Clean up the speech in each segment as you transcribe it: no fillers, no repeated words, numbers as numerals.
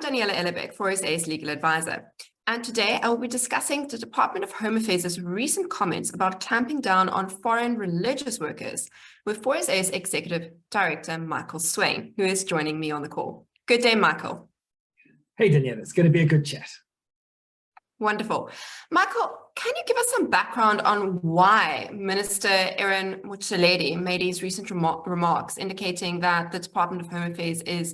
Daniela Ellerbeck, FORSA's legal advisor, and today I will be discussing the Department of Home Affairs' recent comments about clamping down on foreign religious workers with FORSA's Executive Director, Michael Swain, who is joining me on the call. Good day, Michael. Hey, Daniela, it's going to be a good chat. Wonderful. Michael, can you give us some background on why Minister Motsoaledi made his recent remarks indicating that the Department of Home Affairs is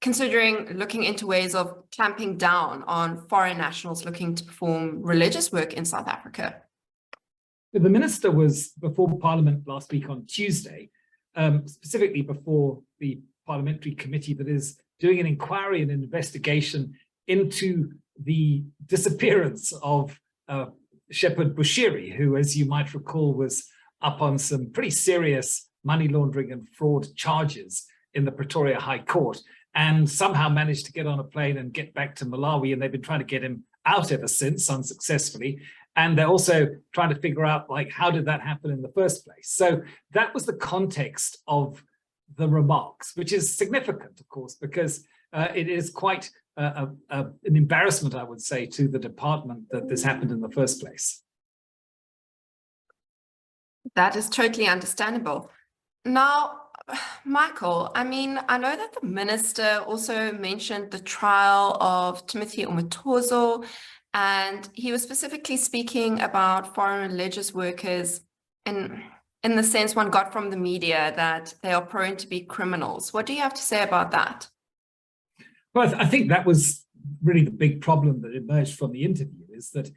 considering looking into ways of clamping down on foreign nationals looking to perform religious work in South Africa? The minister was before Parliament last week on Tuesday, specifically before the parliamentary committee that is doing an inquiry and an investigation into the disappearance of Shepherd Bushiri, who, as you might recall, was up on some pretty serious money laundering and fraud charges in the Pretoria High Court, and somehow managed to get on a plane and get back to Malawi, and they've been trying to get him out ever since, unsuccessfully. And they're also trying to figure out, like, how did that happen in the first place? So that was the context of the remarks, which is significant, of course, because it is quite an embarrassment, I would say, to the department that this happened in the first place. That is totally understandable. Now, Michael, I mean, I know that the minister also mentioned the trial of Timothy Umatozo, and he was specifically speaking about foreign religious workers in the sense one got from the media that they are prone to be criminals. What do you have to say about that? Well, I think that was really the big problem that emerged from the interview, is that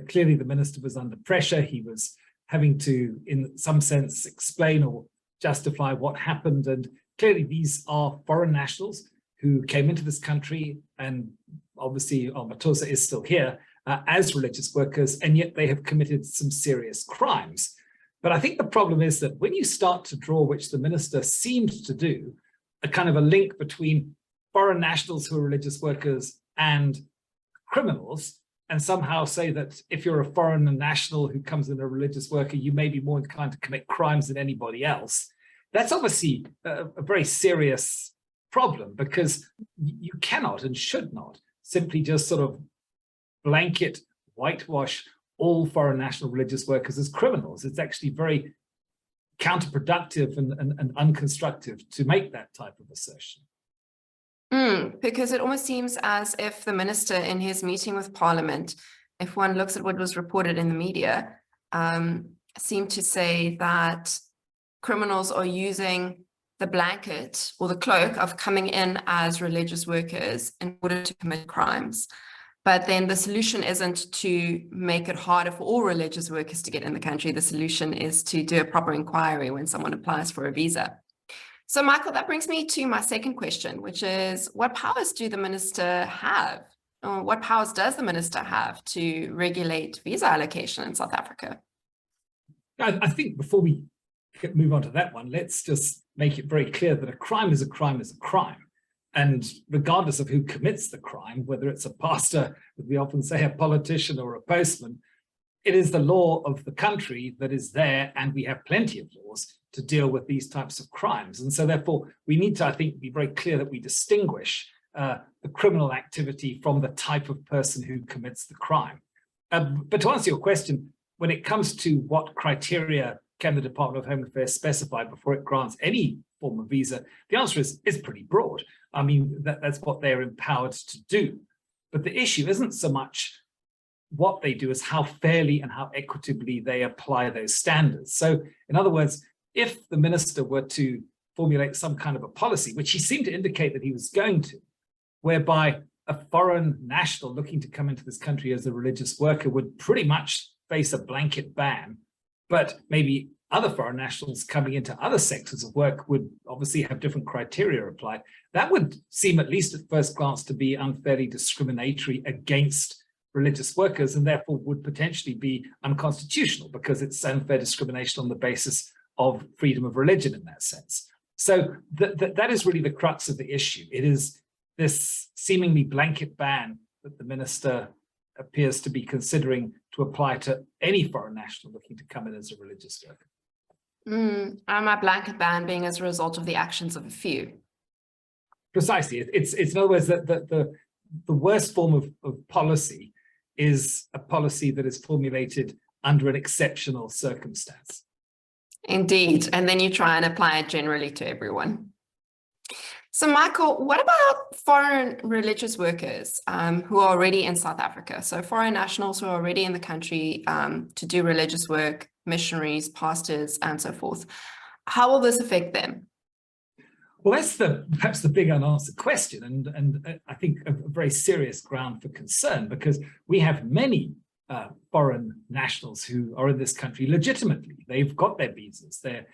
clearly the minister was under pressure. He was having to, in some sense, explain or justify what happened. And clearly these are foreign nationals who came into this country, and obviously Matosa is still here as religious workers, and yet they have committed some serious crimes. But I think the problem is that when you start to draw, which the minister seemed to do, a kind of a link between foreign nationals who are religious workers and criminals, and somehow say that if you're a foreign national who comes in a religious worker, you may be more inclined to commit crimes than anybody else. That's obviously a very serious problem, because you cannot and should not simply just sort of blanket whitewash all foreign national religious workers as criminals. It's actually very counterproductive and unconstructive to make that type of assertion. Because it almost seems as if the minister in his meeting with Parliament, if one looks at what was reported in the media, seemed to say that criminals are using the blanket or the cloak of coming in as religious workers in order to commit crimes. But then the solution isn't to make it harder for all religious workers to get in the country. The solution is to do a proper inquiry when someone applies for a visa. So, Michael, that brings me to my second question, which is, what powers do the minister have? Or what powers does the minister have to regulate visa allocation in South Africa? I think before we move on to that one, let's just make it very clear that a crime is a crime is a crime. And regardless of who commits the crime, whether it's a pastor, as we often say, a politician or a postman, it is the law of the country that is there, and we have plenty of laws to deal with these types of crimes. And so therefore, we need to, I think, be very clear that we distinguish the criminal activity from the type of person who commits the crime. But to answer your question, when it comes to what criteria can the Department of Home Affairs specify before it grants any form of visa, the answer is pretty broad. I mean, that's what they're empowered to do. But the issue isn't so much what they do as how fairly and how equitably they apply those standards. So in other words, if the minister were to formulate some kind of a policy, which he seemed to indicate that he was going to, whereby a foreign national looking to come into this country as a religious worker would pretty much face a blanket ban, but maybe other foreign nationals coming into other sectors of work would obviously have different criteria applied, that would seem, at least at first glance, to be unfairly discriminatory against religious workers, and therefore would potentially be unconstitutional, because it's unfair discrimination on the basis of freedom of religion in that sense. So that is really the crux of the issue. It is this seemingly blanket ban that the minister appears to be considering to apply to any foreign national looking to come in as a religious worker. And my blanket ban being as a result of the actions of a few. Precisely. It's in other words that the worst form of policy is a policy that is formulated under an exceptional circumstance. Indeed. And then you try and apply it generally to everyone. So, Michael, what about foreign religious workers who are already in South Africa? So foreign nationals who are already in the country to do religious work, missionaries, pastors, and so forth. How will this affect them? Well, that's perhaps the big unanswered question, and I think a very serious ground for concern, because we have many foreign nationals who are in this country legitimately. They've got their visas. They're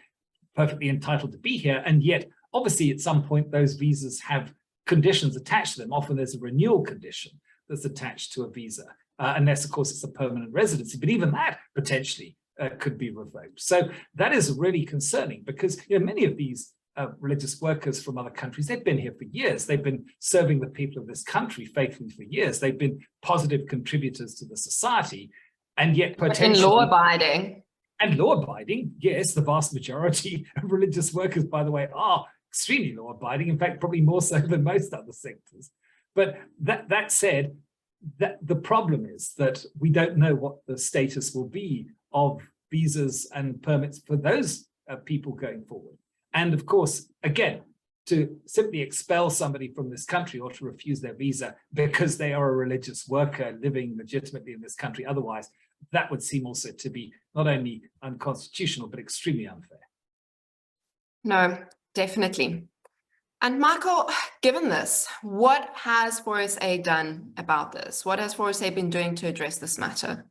perfectly entitled to be here, and yet obviously, at some point, those visas have conditions attached to them. Often there's a renewal condition that's attached to a visa, unless, of course, it's a permanent residency. But even that potentially could be revoked. So that is really concerning, because many of these religious workers from other countries, they've been here for years. They've been serving the people of this country faithfully for years. They've been positive contributors to the society, and yet potentially— in law-abiding. And law-abiding, yes, the vast majority of religious workers, by the way, are extremely law-abiding, in fact, probably more so than most other sectors. But that said, the problem is that we don't know what the status will be of visas and permits for those people going forward. And of course, again, to simply expel somebody from this country or to refuse their visa because they are a religious worker living legitimately in this country otherwise, that would seem also to be not only unconstitutional, but extremely unfair. No, definitely. And Michael, given this, what has FORSA done about this? What has FORSA been doing to address this matter?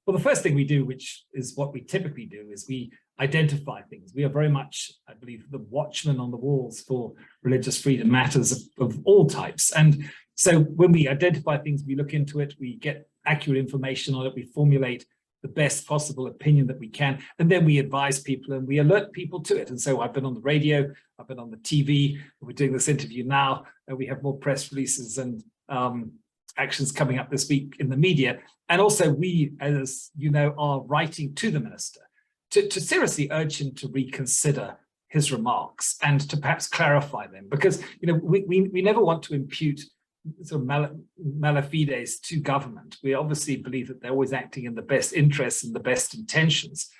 Well, the first thing we do, which is what we typically do, is we identify things. We are very much, I believe, the watchmen on the walls for religious freedom matters of all types. And so when we identify things, we look into it, we get accurate information on it, we formulate the best possible opinion that we can, and then we advise people and we alert people to it. And so I've been on the radio, I've been on the TV, we're doing this interview now, and we have more press releases and actions coming up this week in the media. And also we, as you know, are writing to the minister to seriously urge him to reconsider his remarks and to perhaps clarify them, because we never want to impute sort of malafides to government. We obviously believe that they're always acting in the best interests and the best intentions.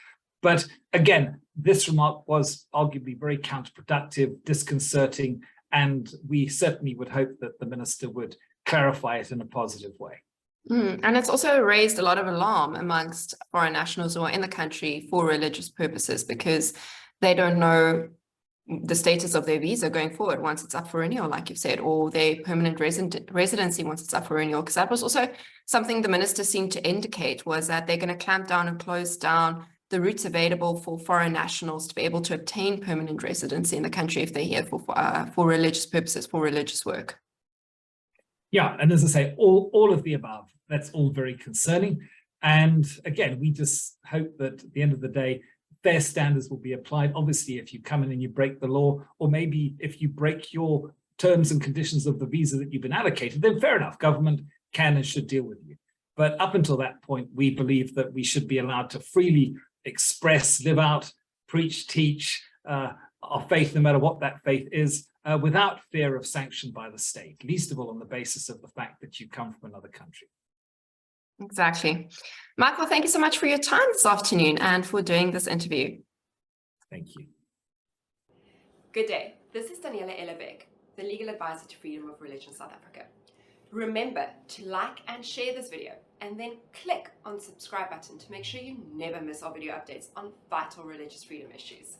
But again, this remark was arguably very counterproductive, disconcerting, and we certainly would hope that the minister would clarify it in a positive way. And it's also raised a lot of alarm amongst foreign nationals who are in the country for religious purposes, because they don't know the status of their visa going forward once it's up for renewal, like you've said, or their permanent residency once it's up for renewal. Because that was also something the minister seemed to indicate, was that they're going to clamp down and close down the routes available for foreign nationals to be able to obtain permanent residency in the country if they're here for religious purposes, for religious work. Yeah, and as I say, all of the above, that's all very concerning. And again, we just hope that at the end of the day, fair standards will be applied. Obviously, if you come in and you break the law, or maybe if you break your terms and conditions of the visa that you've been allocated, then fair enough, government can and should deal with you. But up until that point, we believe that we should be allowed to freely express, live out, preach, teach our faith, no matter what that faith is, without fear of sanction by the state, least of all on the basis of the fact that you come from another country. Exactly. Michael, thank you so much for your time this afternoon and for doing this interview. Thank you. Good day. This is Daniela Ellerbeck, the legal advisor to Freedom of Religion South Africa. Remember to like and share this video, and then click on the subscribe button to make sure you never miss our video updates on vital religious freedom issues.